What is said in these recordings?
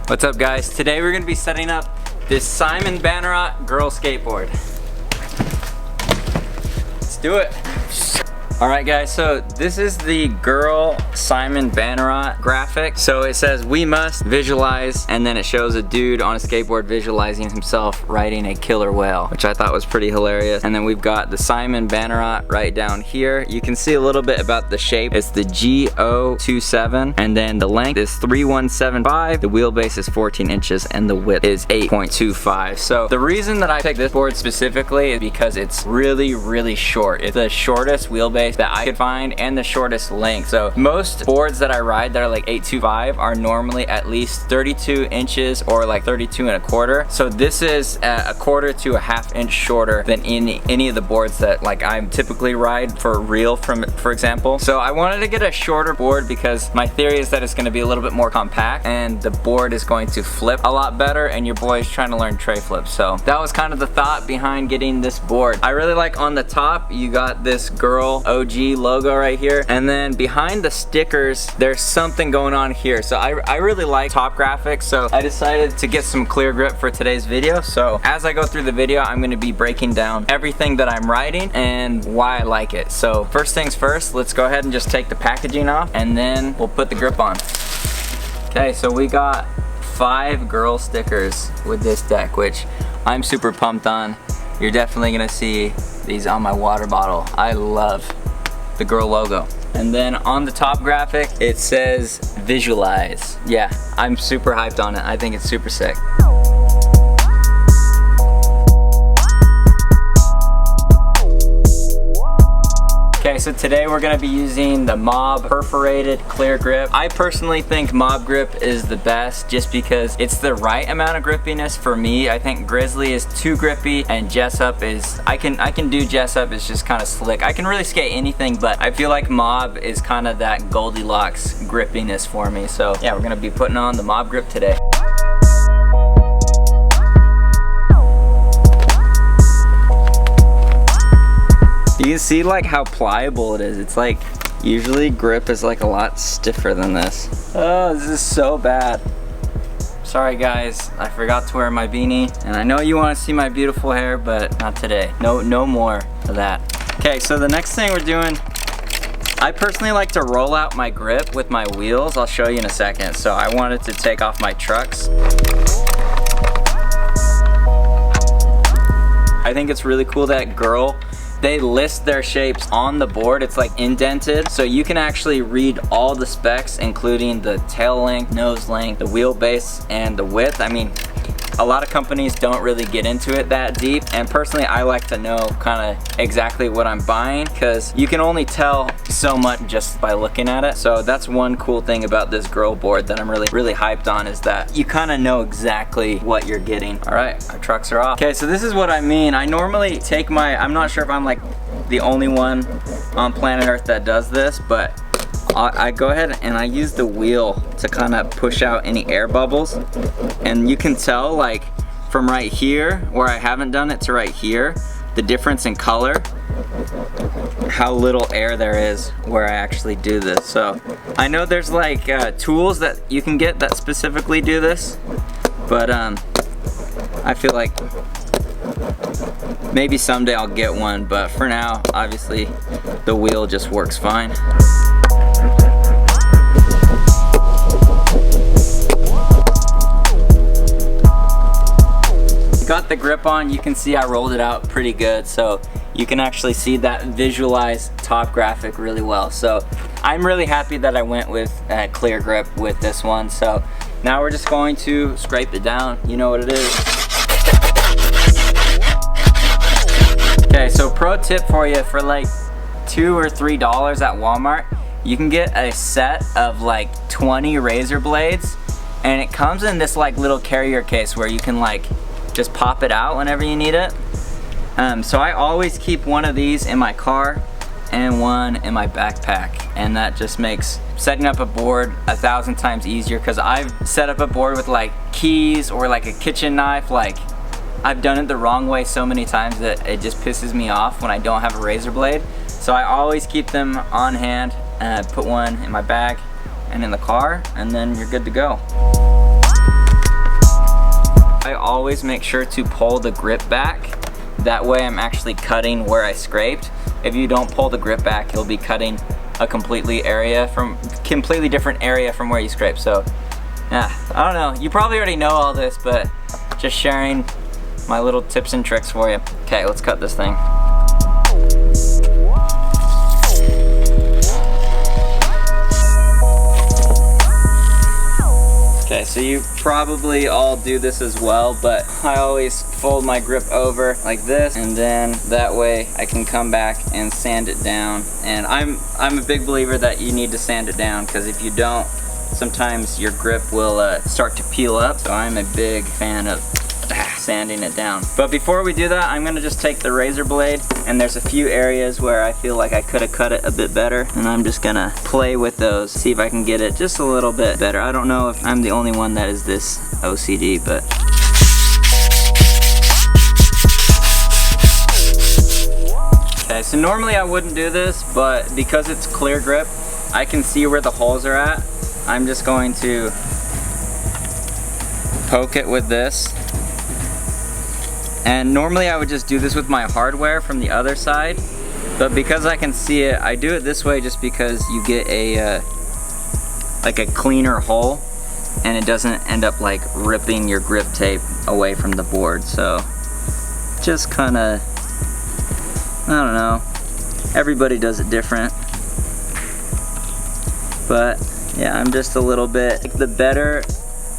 What's up, guys? Today we're gonna be setting up this Simon Bannerot girl skateboard. Let's do it. Alright guys, so this is the girl Simon Bannerot graphic. So it says we must visualize, and then it shows a dude on a skateboard visualizing himself riding a killer whale, which I thought was pretty hilarious. And then we've got the Simon Bannerot right down here. You can see a little bit about the shape. It's the G027, and then the length is 3175, the wheelbase is 14 inches, and the width is 8.25. So the reason that I picked this board specifically is because it's really short. It's the shortest wheelbase that I could find and the shortest length. So most boards that I ride that are like 825 are normally at least 32 inches or like 32 and a quarter. So this is a quarter to a half inch shorter than any of the boards that like I typically ride for real, for example. So I wanted to get a shorter board because my theory is that it's going to be a little bit more compact and the board is going to flip a lot better, and your boy is trying to learn tray flips. So that was kind of the thought behind getting this board. I really like on the top you got this girl OG logo right here, and then behind the stickers there's something going on here. So I really like top graphics, so I decided to get some clear grip for today's video. So as I go through the video, I'm going to be breaking down everything that I'm riding and why I like it. So first things first, let's go ahead and just take the packaging off and then we'll put the grip on. Okay, so we got 5 girl stickers with this deck, which I'm super pumped on. You're definitely gonna see these on my water bottle. I love the girl logo. And then on the top graphic it says visualize. Yeah, I'm super hyped on it. I think it's super sick. Okay, so today we're gonna be using the Mob perforated clear grip. I personally think Mob grip is the best just because it's the right amount of grippiness for me. I think Grizzly is too grippy and Jessup is, I can do Jessup, it's just kind of slick. I can really skate anything, but I feel like Mob is kind of that Goldilocks grippiness for me. So yeah, we're gonna be putting on the Mob grip today. You can see like how pliable it is. It's like, usually grip is like a lot stiffer than this. Oh, this is so bad. Sorry guys, I forgot to wear my beanie. And I know you want to see my beautiful hair, but not today. No more of that. Okay, so the next thing we're doing, I personally like to roll out my grip with my wheels. I'll show you in a second. So I wanted to take off my trucks. I think it's really cool that girl, they list their shapes on the board. It's like indented, so you can actually read all the specs, including the tail length, nose length, the wheelbase, and the width. I mean, a lot of companies don't really get into it that deep, and personally I like to know kind of exactly what I'm buying because you can only tell so much just by looking at it. So that's one cool thing about this girl board that I'm really hyped on, is that you kind of know exactly what you're getting. All right, our trucks are off. Okay, so this is what I mean. I normally take my, I'm not sure if I'm like the only one on planet Earth that does this, but I go ahead and I use the wheel to kind of push out any air bubbles, and you can tell like from right here where I haven't done it to right here, the difference in color, how little air there is where I actually do this. So I know there's like tools that you can get that specifically do this, but I feel like maybe someday I'll get one, but for now obviously the wheel just works fine. Got the grip on, you can see I rolled it out pretty good, so you can actually see that visualized top graphic really well. So I'm really happy that I went with clear grip with this one. So now we're just going to scrape it down. You know what it is. Okay, so pro tip for you, for like $2 or $3 at Walmart, you can get a set of like 20 razor blades, and it comes in this like little carrier case where you can like just pop it out whenever you need it. So I always keep one of these in my car and one in my backpack, and that just makes setting up a board 1,000 times easier, because I've set up a board with like keys or like a kitchen knife. Like, I've done it the wrong way so many times that it just pisses me off when I don't have a razor blade. So I always keep them on hand, and put one in my bag and in the car, and then you're good to go. I always make sure to pull the grip back. That way I'm actually cutting where I scraped. If you don't pull the grip back, you'll be cutting a completely different area from where you scraped. So yeah, I don't know. You probably already know all this, but just sharing my little tips and tricks for you. Okay, let's cut this thing. Okay, so you probably all do this as well, but I always fold my grip over like this, and then that way I can come back and sand it down. And I'm a big believer that you need to sand it down, because if you don't, sometimes your grip will start to peel up. So I'm a big fan of sanding it down. But before we do that, I'm gonna just take the razor blade, and there's a few areas where I feel like I could have cut it a bit better, and I'm just gonna play with those, see if I can get it just a little bit better. I don't know if I'm the only one that is this OCD, but okay, so normally I wouldn't do this, but because it's clear grip, I can see where the holes are at. I'm just going to poke it with this. And normally I would just do this with my hardware from the other side, but because I can see it, I do it this way just because you get a like a cleaner hole, and it doesn't end up like ripping your grip tape away from the board. So just kind of, I don't know, everybody does it different, but yeah, I'm just a little bit, like, the better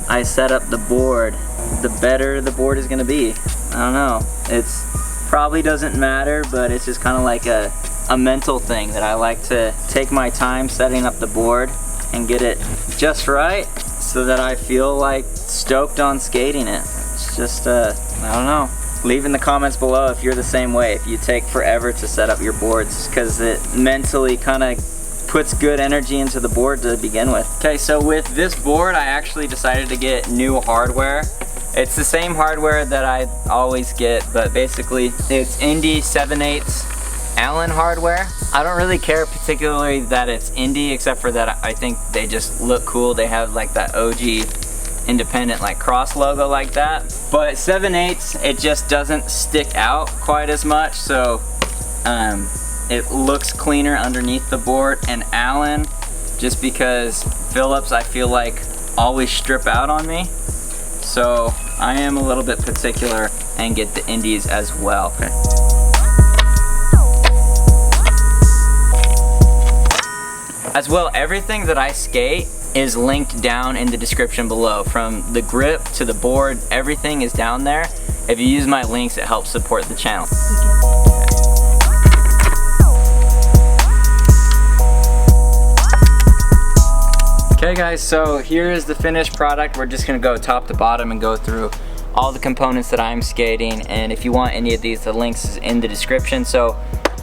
I set up the board, the better the board is gonna be. I don't know, it's probably doesn't matter, but it's just kind of like a mental thing that I like to take my time setting up the board and get it just right so that I feel like stoked on skating it. It's just, I don't know. Leave in the comments below if you're the same way, if you take forever to set up your boards, because it mentally kind of puts good energy into the board to begin with. Okay, so with this board, I actually decided to get new hardware. It's the same hardware that I always get, but basically it's Indy 7/8 Allen hardware. I don't really care particularly that it's Indy, except for that I think they just look cool. They have like that OG independent like cross logo like that. But 7/8, it just doesn't stick out quite as much, so it looks cleaner underneath the board. And Allen, just because Phillips I feel like always strip out on me, so I am a little bit particular and get the Indies as well. Okay. As well, everything that I skate is linked down in the description below. From the grip to the board, everything is down there. If you use my links, it helps support the channel. Okay guys, so here is the finished product. We're just gonna go top to bottom and go through all the components that I'm skating, and if you want any of these, the links is in the description. So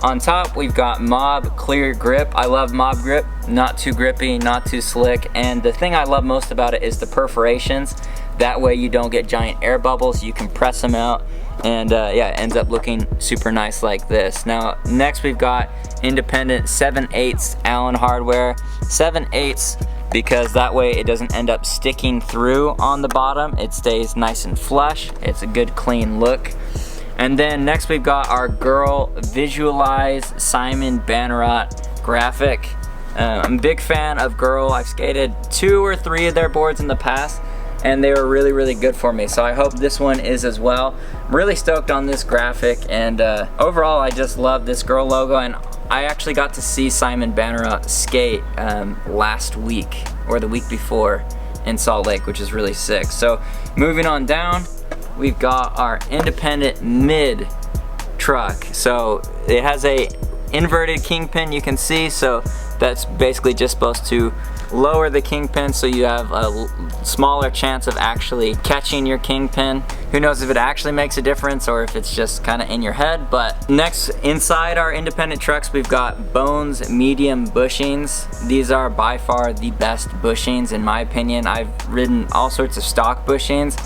on top, we've got Mob Clear Grip. I love Mob Grip, not too grippy, not too slick, and the thing I love most about it is the perforations. That way you don't get giant air bubbles, you can press them out, and yeah, it ends up looking super nice like this. Now, next we've got independent 7/8 Allen hardware. 7/8 because that way it doesn't end up sticking through on the bottom. It stays nice and flush. It's a good clean look. And then next we've got our Girl Visualize Simon Bannerot graphic. I'm a big fan of Girl. I've skated 2 or 3 of their boards in the past, and they were really, really good for me. So I hope this one is as well. I'm really stoked on this graphic, and overall I just love this Girl logo. And I actually got to see Simon Bannerot skate last week or the week before in Salt Lake, which is really sick. So moving on down, we've got our independent mid truck. So it has a inverted kingpin, you can see, so that's basically just supposed to lower the kingpin so you have a smaller chance of actually catching your kingpin. Who knows if it actually makes a difference or if it's just kind of in your head. But next, inside our independent trucks, we've got Bones medium bushings. These are by far the best bushings in my opinion. I've ridden all sorts of stock bushings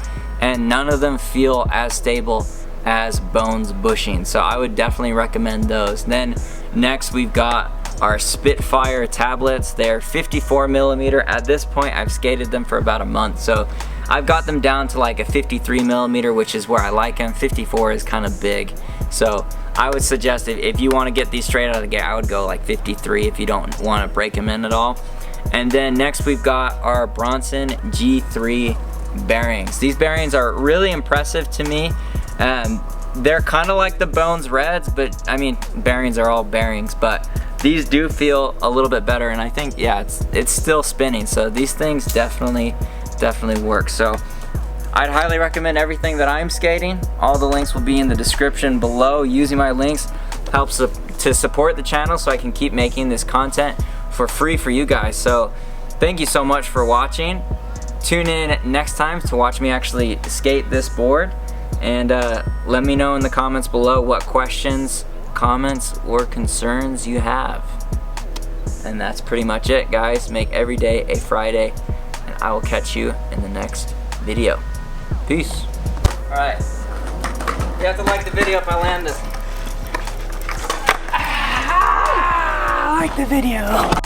and none of them feel as stable as Bones bushings, so I would definitely recommend those. Then next we've got our Spitfire tablets. They're 54mm. At this point I've skated them for about a month, so I've got them down to like a 53 millimeter, which is where I like them. 54 is kind of big. So I would suggest if you want to get these straight out of the gate, I would go like 53 if you don't want to break them in at all. And then next we've got our Bronson G3 bearings. These bearings are really impressive to me. They're kind of like the Bones Reds, but I mean, bearings are all bearings, but these do feel a little bit better, and I think, yeah, it's still spinning, so these things definitely work. So I'd highly recommend everything that I'm skating. All the links will be in the description below. Using my links helps to support the channel so I can keep making this content for free for you guys. So thank you so much for watching. Tune in next time to watch me actually skate this board, and let me know in the comments below what questions, comments, or concerns you have. And that's pretty much it, guys. Make every day a Friday, and I will catch you in the next video. Peace. Alright, you have to like the video if I land this. Like the video.